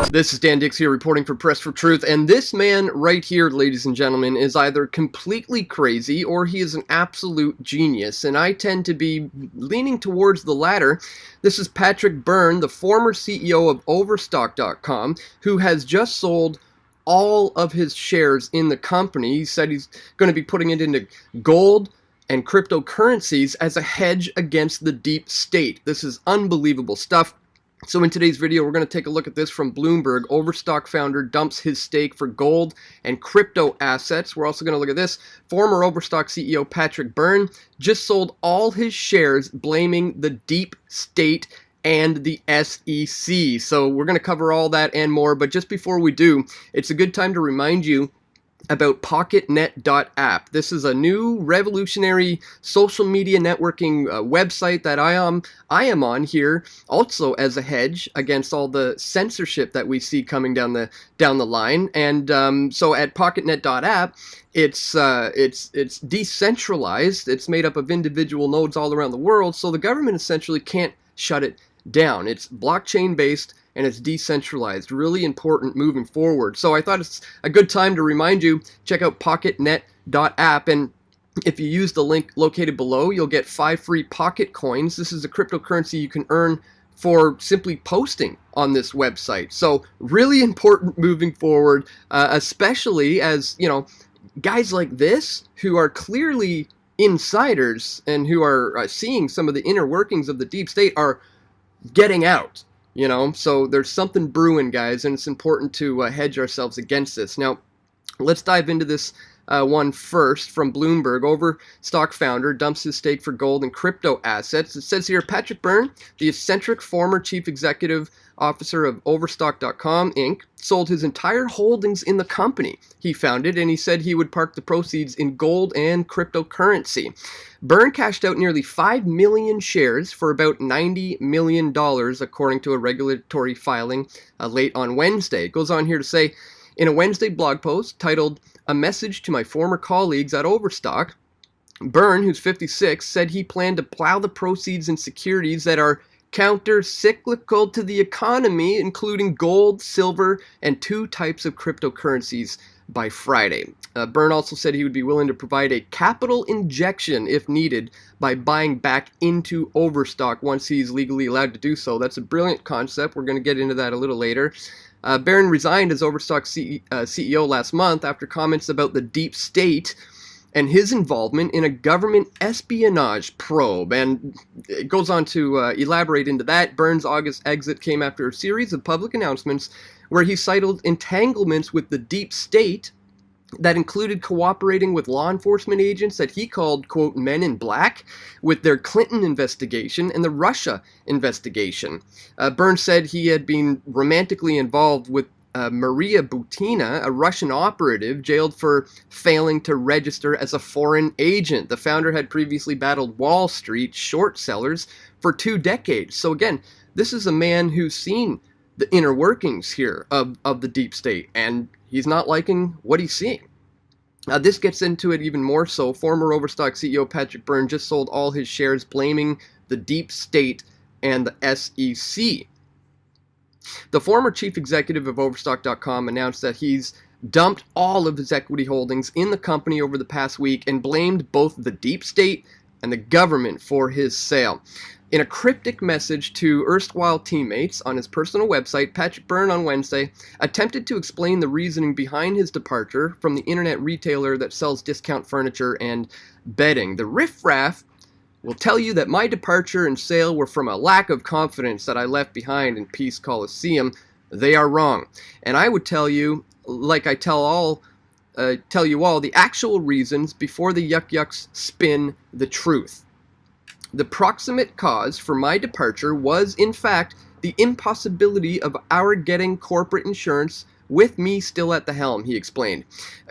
This is Dan Dix here reporting for Press for Truth, and this man right here, ladies and gentlemen, is either completely crazy or he is an absolute genius, and I tend to be leaning towards the latter. This is Patrick Byrne, the former CEO of Overstock.com, who has just sold all of his shares in the company. He said he's going to be putting it into gold and cryptocurrencies as a hedge against the deep state. This is unbelievable stuff. So in today's video, we're going to take a look at this from Bloomberg. Overstock founder dumps his stake for gold and crypto assets. We're also going to look at this. Former Overstock CEO Patrick Byrne just sold all his shares, blaming the deep state and the SEC. So we're going to cover all that and more. But just before we do, it's a good time to remind you about PocketNet.app. This is a new revolutionary social media networking website that I am on here, also as a hedge against all the censorship that we see coming down the line. And so at PocketNet.app, it's decentralized. It's made up of individual nodes all around the world, so the government essentially can't shut it down. It's blockchain based and it's decentralized. Really important moving forward. So I thought it's a good time to remind you, check out PocketNet.app, and if you use the link located below, you'll get 5 free Pocket coins. This is a cryptocurrency you can earn for simply posting on this website. So really important moving forward, especially as, you know, guys like this who are clearly insiders and who are seeing some of the inner workings of the deep state are getting out. You know, so there's something brewing, guys, and it's important to hedge ourselves against this. Now, let's dive into this one first from Bloomberg. Overstock founder dumps his stake for gold and crypto assets. It says here, Patrick Byrne, the eccentric former chief executive officer of Overstock.com, Inc., sold his entire holdings in the company he founded, and he said he would park the proceeds in gold and cryptocurrency. Byrne cashed out nearly 5 million shares for about $90 million, according to a regulatory filing late on Wednesday. It goes on here to say, in a Wednesday blog post titled, "A Message to My Former Colleagues at Overstock," Byrne, who's 56, said he planned to plow the proceeds in securities that are counter-cyclical to the economy, including gold, silver, and 2 types of cryptocurrencies by Friday. Byrne also said he would be willing to provide a capital injection if needed by buying back into Overstock once he's legally allowed to do so. That's a brilliant concept. We're going to get into that a little later. Byrne resigned as Overstock CEO last month after comments about the deep state and his involvement in a government espionage probe. And it goes on to elaborate into that. Byrne's August exit came after a series of public announcements where he cited entanglements with the deep state that included cooperating with law enforcement agents that he called, quote, men in black, with their Clinton investigation and the Russia investigation. Byrne said he had been romantically involved with Maria Butina, a Russian operative jailed for failing to register as a foreign agent. The founder had previously battled Wall Street short sellers for 2 decades. So again, this is a man who's seen the inner workings here of the deep state, and he's not liking what he's seeing. This gets into it even more so. Former Overstock CEO Patrick Byrne just sold all his shares, blaming the deep state and the SEC. The former chief executive of Overstock.com announced that he's dumped all of his equity holdings in the company over the past week and blamed both the deep state and the government for his sale. In a cryptic message to erstwhile teammates on his personal website, Patrick Byrne on Wednesday attempted to explain the reasoning behind his departure from the internet retailer that sells discount furniture and bedding. The riffraff will tell you that my departure and sale were from a lack of confidence that I left behind in Peace Coliseum. They are wrong. And I would tell you, like I tell you all, the actual reasons before the yuck-yucks spin the truth. The proximate cause for my departure was, in fact, the impossibility of our getting corporate insurance with me still at the helm, he explained.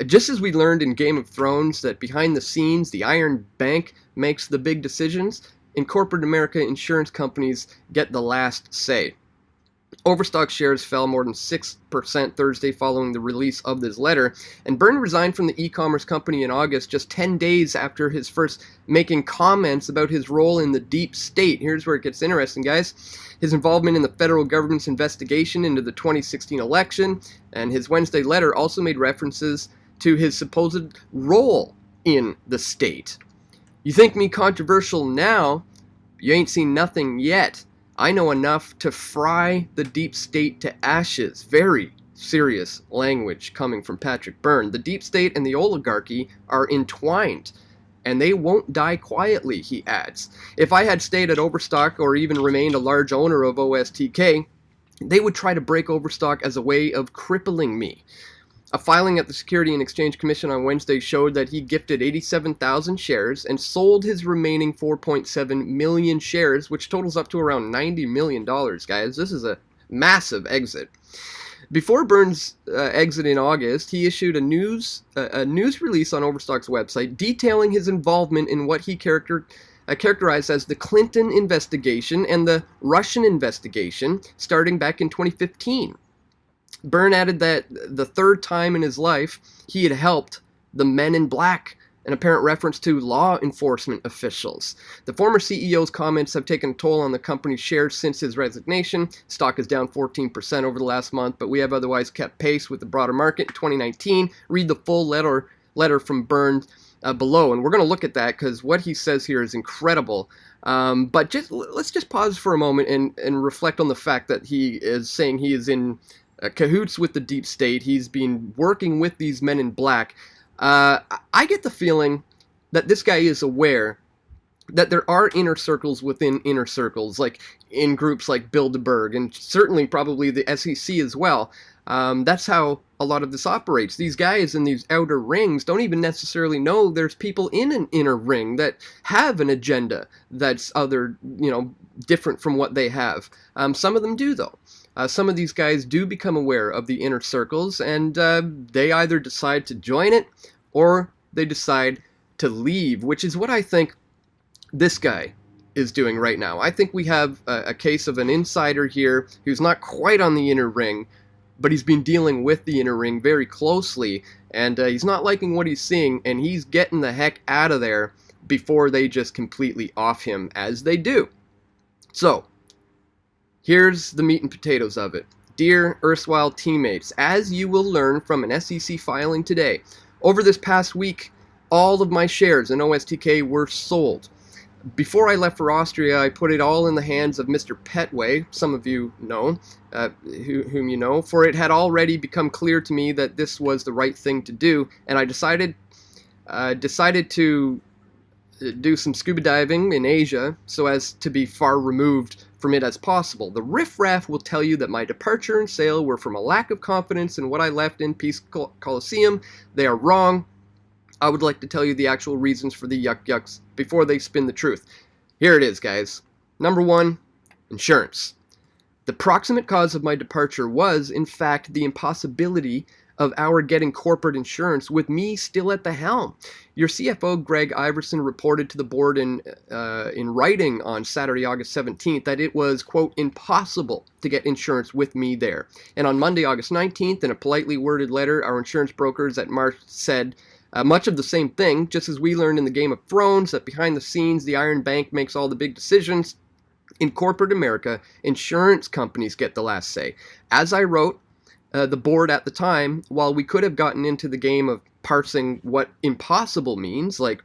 Just as we learned in Game of Thrones that behind the scenes, the Iron Bank makes the big decisions, in corporate America, insurance companies get the last say. Overstock shares fell more than 6% Thursday following the release of this letter, and Byrne resigned from the e-commerce company in August, just 10 days after his first making comments about his role in the deep state. Here's where it gets interesting, guys. His involvement in the federal government's investigation into the 2016 election, and his Wednesday letter also made references to his supposed role in the state. You think me controversial now? You ain't seen nothing yet. I know enough to fry the deep state to ashes. Very serious language coming from Patrick Byrne. The deep state and the oligarchy are entwined, and they won't die quietly, he adds. If I had stayed at Overstock or even remained a large owner of OSTK, they would try to break Overstock as a way of crippling me. A filing at the Security and Exchange Commission on Wednesday showed that he gifted 87,000 shares and sold his remaining 4.7 million shares, which totals up to around $90 million, guys. This is a massive exit. Before Byrne's exit in August, he issued a news release on Overstock's website detailing his involvement in what he characterized as the Clinton investigation and the Russian investigation starting back in 2015. Byrne added that the third time in his life he had helped the Men in Black, an apparent reference to law enforcement officials. The former CEO's comments have taken a toll on the company's shares since his resignation. Stock is down 14% over the last month, but we have otherwise kept pace with the broader market in 2019. Read the full letter from Byrne below, and we're going to look at that because what he says here is incredible. But let's just pause for a moment and reflect on the fact that he is saying he is in cahoots with the deep state. He's been working with these Men in Black. I get the feeling that this guy is aware that there are inner circles within inner circles, like in groups like Bilderberg, and certainly probably the SEC as well. That's how a lot of this operates. These guys in these outer rings don't even necessarily know there's people in an inner ring that have an agenda that's different from what they have. Some of them do, though. Some of these guys do become aware of the inner circles, and they either decide to join it or they decide to leave, which is what I think this guy is doing right now. I think we have a case of an insider here who's not quite on the inner ring, but he's been dealing with the inner ring very closely, and he's not liking what he's seeing, and he's getting the heck out of there before they just completely off him, as they do. So, here's the meat and potatoes of it. Dear erstwhile teammates, as you will learn from an SEC filing today, over this past week, all of my shares in OSTK were sold. Before I left for Austria, I put it all in the hands of Mr. Petway, some of you know, whom you know, for it had already become clear to me that this was the right thing to do, and I decided to do some scuba diving in Asia so as to be far removed from it as possible. The riffraff will tell you that my departure and sale were from a lack of confidence in what I left in Peace Coliseum. They are wrong. I would like to tell you the actual reasons for the yucks before they spin the truth. Here it is, guys. Number one, insurance. The proximate cause of my departure was, in fact, the impossibility of our getting corporate insurance with me still at the helm. Your CFO, Greg Iverson, reported to the board in writing on Saturday, August 17th, that it was, quote, impossible to get insurance with me there. And on Monday, August 19th, in a politely worded letter, our insurance brokers at Marsh said much of the same thing, just as we learned in the Game of Thrones, that behind the scenes, the Iron Bank makes all the big decisions. In corporate America, insurance companies get the last say. As I wrote, the board at the time, while we could have gotten into the game of parsing what impossible means, like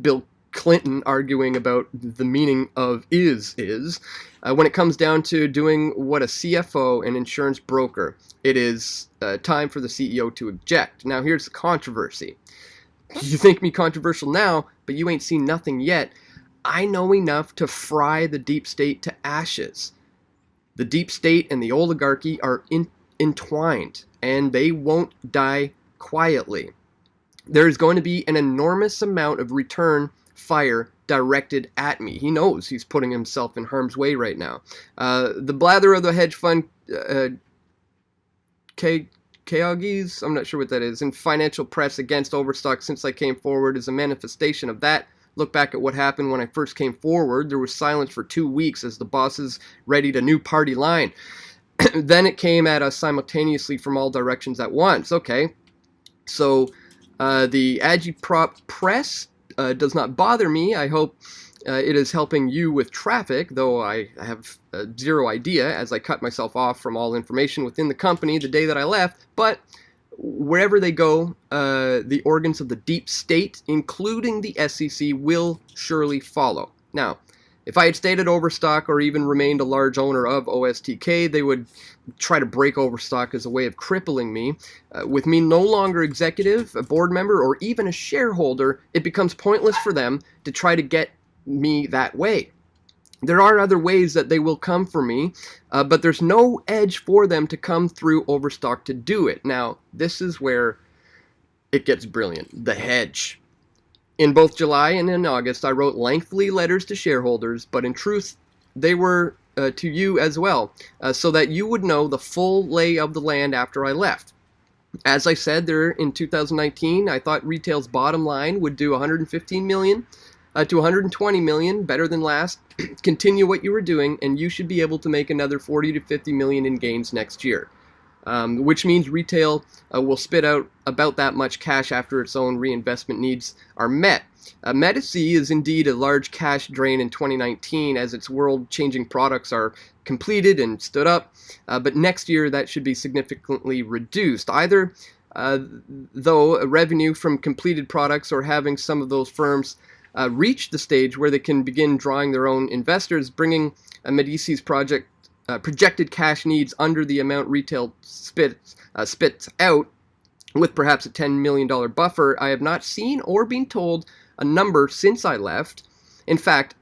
Bill Clinton arguing about the meaning of is, when it comes down to doing what a CFO and insurance broker, it is time for the CEO to object. Now here's the controversy. You think me controversial now, but you ain't seen nothing yet. I know enough to fry the deep state to ashes. The deep state and the oligarchy are entwined, and they won't die quietly. There is going to be an enormous amount of return fire directed at me. He knows he's putting himself in harm's way right now. The blather of the hedge fund Keogis, I'm not sure what that is, in financial press against Overstock since I came forward is a manifestation of that. Look back at what happened when I first came forward. There was silence for 2 weeks as the bosses readied a new party line. Then it came at us simultaneously from all directions at once. Okay, so the agitprop press does not bother me. I hope it is helping you with traffic, though I have zero idea, as I cut myself off from all information within the company the day that I left. But wherever they go, the organs of the deep state, including the SEC, will surely follow. Now, if I had stayed at Overstock or even remained a large owner of OSTK, they would try to break Overstock as a way of crippling me. With me no longer executive, a board member, or even a shareholder, it becomes pointless for them to try to get me that way. There are other ways that they will come for me, but there's no edge for them to come through Overstock to do it. Now, this is where it gets brilliant. The hedge. In both July and in August, I wrote lengthy letters to shareholders, but in truth, they were to you as well, so that you would know the full lay of the land after I left. As I said there in 2019, I thought retail's bottom line would do 115 million to 120 million, better than last. Continue what you were doing, and you should be able to make another 40 to 50 million in gains next year. Which means retail will spit out about that much cash after its own reinvestment needs are met. Medici is indeed a large cash drain in 2019 as its world-changing products are completed and stood up, but next year that should be significantly reduced, either though revenue from completed products or having some of those firms reach the stage where they can begin drawing their own investors, bringing Medici's projected cash needs under the amount retail spits out, with perhaps a $10 million buffer. I have not seen or been told a number since I left. In fact,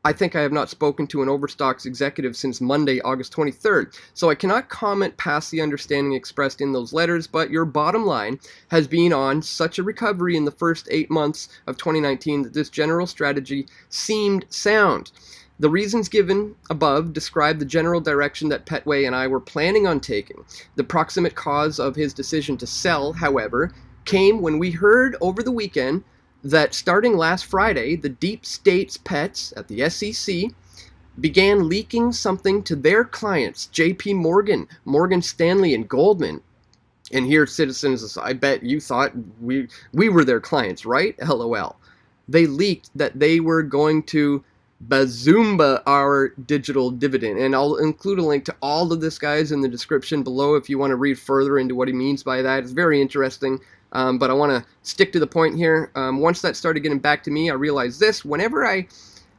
I think I have not spoken to an Overstock's executive since Monday, August 23rd, so I cannot comment past the understanding expressed in those letters, but your bottom line has been on such a recovery in the first 8 months of 2019 that this general strategy seemed sound. The reasons given above describe the general direction that Petway and I were planning on taking. The proximate cause of his decision to sell, however, came when we heard over the weekend that starting last Friday, the deep state's pets at the SEC began leaking something to their clients, JP Morgan, Morgan Stanley, and Goldman. And here, citizens, I bet you thought we were their clients, right? LOL. They leaked that they were going to Bazoomba our digital dividend, and I'll include a link to all of this, guys, in the description below if you want to read further into what he means by that. It's very interesting, but I want to stick to the point here. Once that started getting back to me, I realized this: whenever I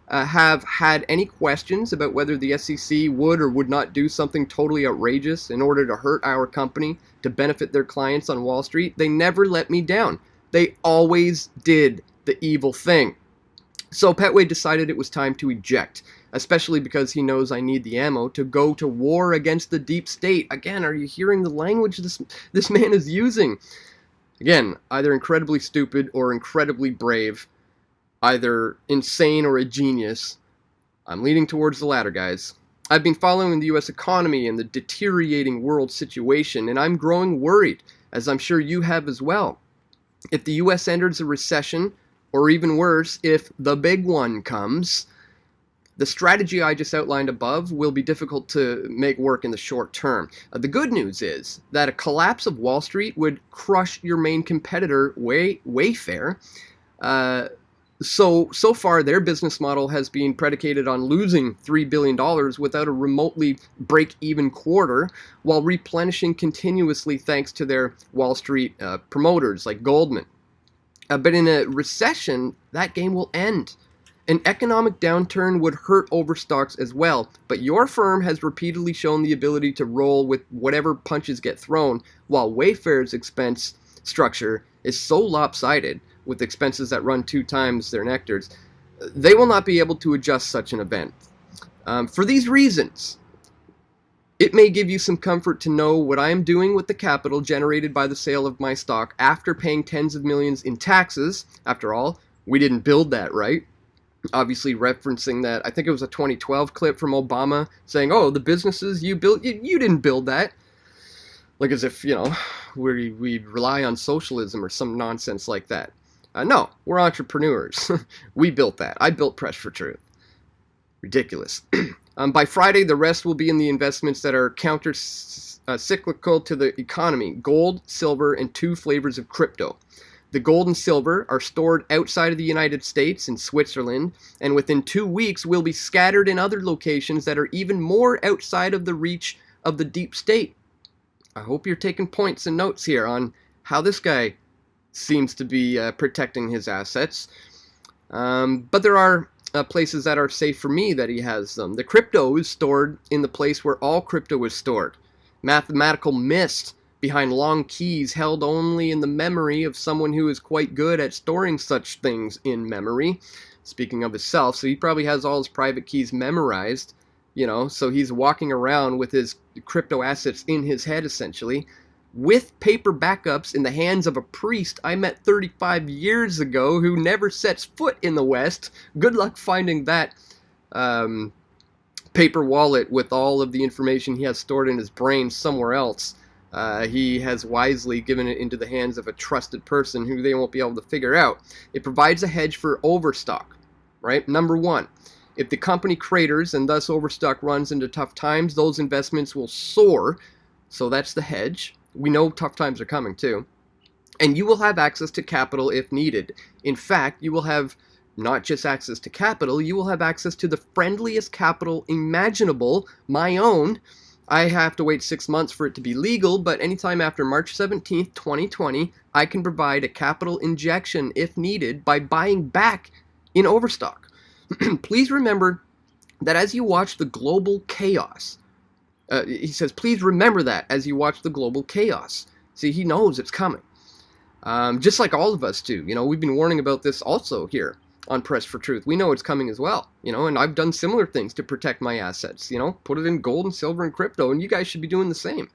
have had any questions about whether the SEC would or would not do something totally outrageous in order to hurt our company to benefit their clients on Wall Street, they never let me down. They always did the evil thing. So Petway decided it was time to eject, especially because he knows I need the ammo to go to war against the deep state. Again, are you hearing the language this man is using? Again, either incredibly stupid or incredibly brave, either insane or a genius. I'm leaning towards the latter, guys. I've been following the U.S. economy and the deteriorating world situation, and I'm growing worried, as I'm sure you have as well. If the U.S. enters a recession, or even worse, if the big one comes, the strategy I just outlined above will be difficult to make work in the short term. The good news is that a collapse of Wall Street would crush your main competitor, Wayfair. So far, their business model has been predicated on losing $3 billion without a remotely break-even quarter, while replenishing continuously thanks to their Wall Street promoters like Goldman. But in a recession, that game will end. An economic downturn would hurt Overstocks as well, but your firm has repeatedly shown the ability to roll with whatever punches get thrown, while Wayfair's expense structure is so lopsided, with expenses that run 2 times their nectars, they will not be able to adjust such an event. For these reasons, it may give you some comfort to know what I am doing with the capital generated by the sale of my stock after paying tens of millions in taxes. After all, we didn't build that, right? Obviously referencing that, I think it was a 2012 clip from Obama saying, oh, the businesses you built, you didn't build that. Like as if, we rely on socialism or some nonsense like that. No, we're entrepreneurs. We built that. I built Press for Truth. Ridiculous. By Friday, the rest will be in the investments that are cyclical to the economy: gold, silver, and 2 flavors of crypto. The gold and silver are stored outside of the United States in Switzerland, and within 2 weeks will be scattered in other locations that are even more outside of the reach of the deep state. I hope you're taking points and notes here on how this guy seems to be protecting his assets. But there are places that are safe for me that he has them. The crypto is stored in the place where all crypto is stored. Mathematical mist behind long keys held only in the memory of someone who is quite good at storing such things in memory. Speaking of himself, so he probably has all his private keys memorized, so he's walking around with his crypto assets in his head, essentially, with paper backups in the hands of a priest I met 35 years ago who never sets foot in the West. Good luck finding that paper wallet with all of the information he has stored in his brain somewhere else. He has wisely given it into the hands of a trusted person who they won't be able to figure out. It provides a hedge for Overstock, right? Number one, if the company craters and thus Overstock runs into tough times, those investments will soar. So that's the hedge. We know tough times are coming too. And you will have access to capital if needed. In fact, you will have not just access to capital, you will have access to the friendliest capital imaginable, my own. I have to wait 6 months for it to be legal, but anytime after March 17th, 2020, I can provide a capital injection if needed by buying back in Overstock. Please remember that as you watch the global chaos, he says, please remember that as you watch the global chaos. See, he knows it's coming. Just like all of us do. We've been warning about this also here on Press for Truth. We know it's coming as well, and I've done similar things to protect my assets, put it in gold and silver and crypto, and you guys should be doing the same.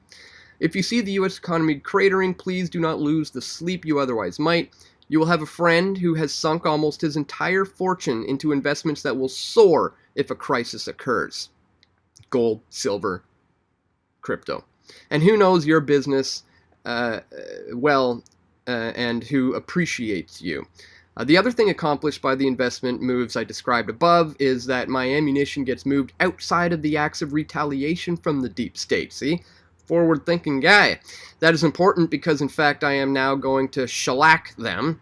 If you see the U.S. economy cratering, please do not lose the sleep you otherwise might. You will have a friend who has sunk almost his entire fortune into investments that will soar if a crisis occurs. Gold, silver, crypto. And who knows your business well and who appreciates you. The other thing accomplished by the investment moves I described above is that my ammunition gets moved outside of the acts of retaliation from the deep state. See? Forward-thinking guy. That is important because, in fact, I am now going to shellac them.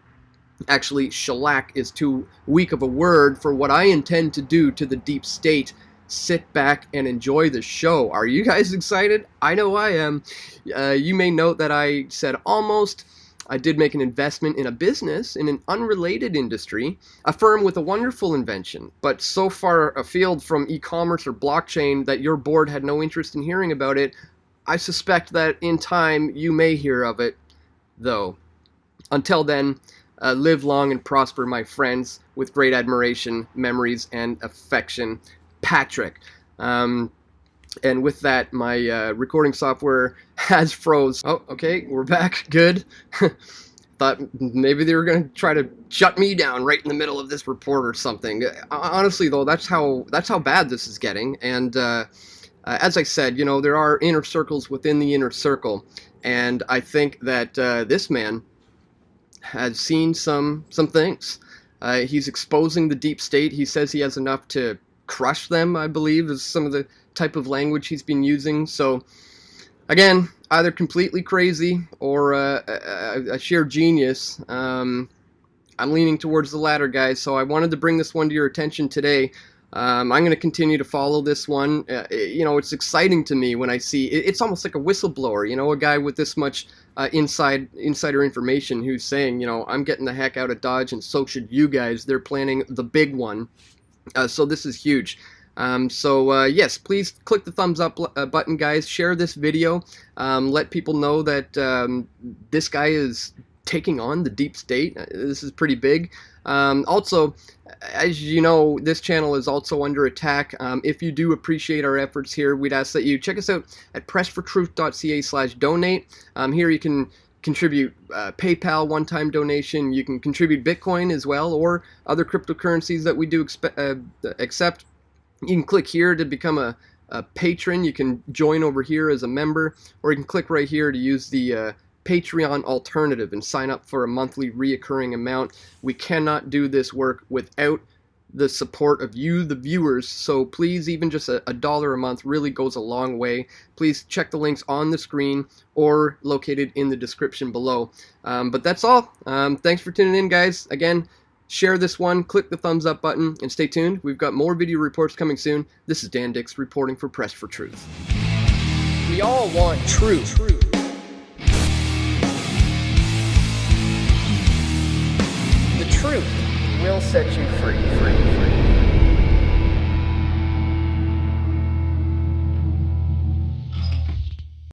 Actually, shellac is too weak of a word for what I intend to do to the deep state. Sit back and enjoy the show. Are you guys excited? I know I am. You may note that I said almost. I did make an investment in a business in an unrelated industry, a firm with a wonderful invention, but so far afield from e-commerce or blockchain that your board had no interest in hearing about it. I suspect that in time you may hear of it, though. Until then, live long and prosper, my friends, with great admiration, memories, and affection. Patrick. And with that, my recording software has froze. Oh, okay, we're back. Good. Thought maybe they were going to try to shut me down right in the middle of this report or something. Honestly, though, that's how bad this is getting. And as I said, there are inner circles within the inner circle, and I think that this man has seen some things. He's exposing the deep state. He says he has enough to crush them, I believe, is some of the type of language he's been using. So again, either completely crazy or a sheer genius. I'm leaning towards the latter, guys, so I wanted to bring this one to your attention today. I'm going to continue to follow this one. It's exciting to me when I see it's almost like a whistleblower, a guy with this much insider information who's saying, I'm getting the heck out of Dodge, and so should you guys. They're planning the big one. So this is huge. Yes, please click the thumbs up button, guys. Share this video. Let people know that this guy is taking on the deep state. This is pretty big. Also, as you know, this channel is also under attack. If you do appreciate our efforts here, we'd ask that you check us out at pressfortruth.ca/donate. Here you can contribute PayPal one-time donation. You can contribute Bitcoin as well, or other cryptocurrencies that we do accept. You can click here to become a patron. You can join over here as a member, or you can click right here to use the Patreon alternative and sign up for a monthly reoccurring amount. We cannot do this work without the support of you, the viewers. So please, even just a dollar a month really goes a long way. Please check the links on the screen or located in the description below. But that's all. Thanks for tuning in, guys. Again, share this one, click the thumbs up button, and stay tuned. We've got more video reports coming soon. This is Dan Dix reporting for Press for Truth. We all want truth. The truth will set you free.